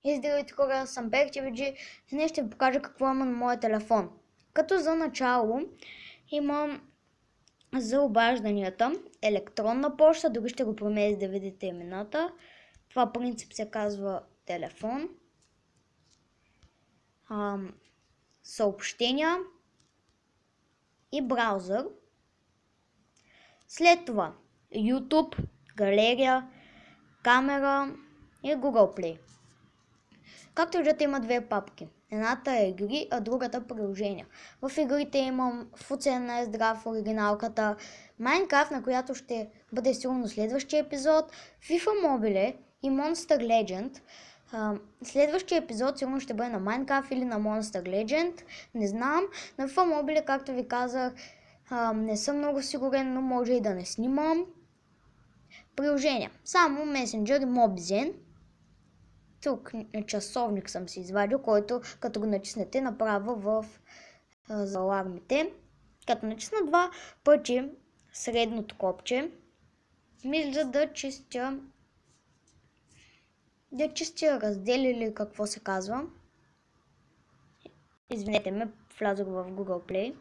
И здравейте хора, аз съм PerkTVG. Днес ще ви покажа какво има на моя телефон. Като за начало имам за обажданията електронна поща, дори ще го промея да видите имената. Това принцип се казва телефон. Съобщения и браузър. След това YouTube, галерия, камера и Google Play. Както виждате, има две папки. Едната е игри, а другата приложения. В игрите имам Фуцена е здрав, оригиналката, Minecraft, на която ще бъде сигурно следващия епизод, FIFA Mobile и Monster Legend. Следващия епизод сигурно ще бъде на Minecraft или на Monster Legend. Не знам. На FIFA Mobile, както ви казах, не съм много сигурен, но може и да не снимам. Приложения. Само Messenger и Mobizen. Тук часовник съм си извадил, който като го натиснете направо за алармите. Като натисна два пъти средното копче, мисля да чистя раздел или какво се казва. Извинете ме, влязох в Google Play.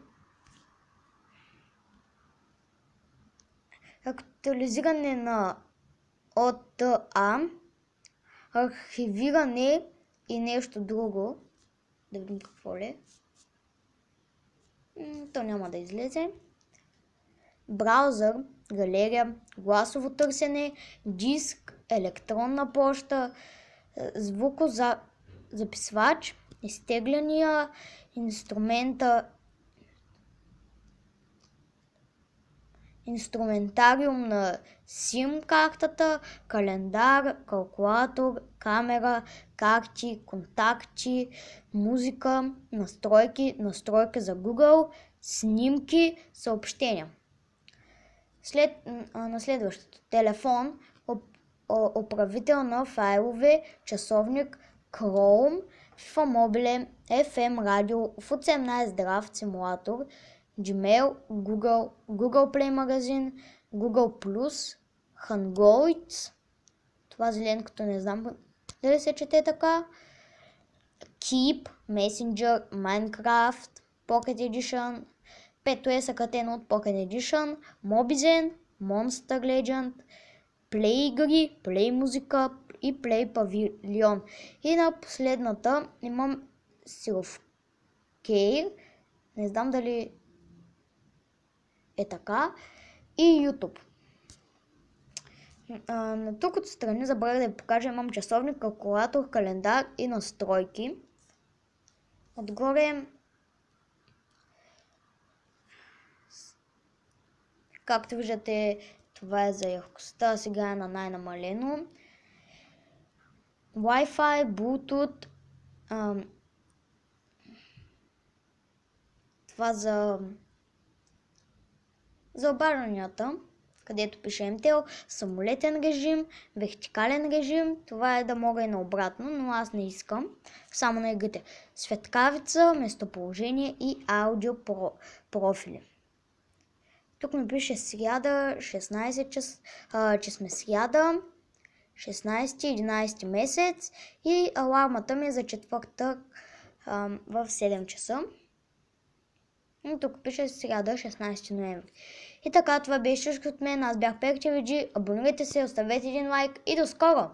Актуализиране на OTA, архивиране и нещо друго. Да видим какво ли. То няма да излезе. Браузър, галерия, гласово търсене, диск, електронна поща, звукозаписвач, изтегляния, инструментариум на SIM картата, календар, калкулатор, камера, карти, контакти, музика, настройки за Google, снимки, съобщения. На следващото телефон, управител на файлове, часовник, Chrome, FIFA Mobile, FM радио, F18 здрав симулатор, Gmail, Google Play магазин, Google+, Hangouts, това зеленкото не знам дали се чете така, Keep, Messenger, Minecraft, Pocket Edition, 5 е съкратено от Pocket Edition, Mobizen, Monster Legend, Play игри, Play музика и Play Pavilion. И на последната имам Self-Care, не знам дали е така, и YouTube. Тук отстрани забравих да ви покажа, имам часовник, калкулатор, календар и настройки. Отгоре, както виждате, това е за яркостта, сега е на най-намалено. Wi-Fi, Bluetooth, това за обажданията, където пише MTEL, самолетен режим, вертикален режим, това е да мога и наобратно, но аз не искам, само на игрите. Светкавица, местоположение и аудио профили. Тук ми пише сряда, 16 час, че сме сряда, 16-11 месец и алармата ми е за четвъртък в 7 часа. И тук пише сряда, 16 ноември. И така, това беше всичко от мен. Аз бях PerkTVG. Абонирайте се, оставете един лайк и до скоро!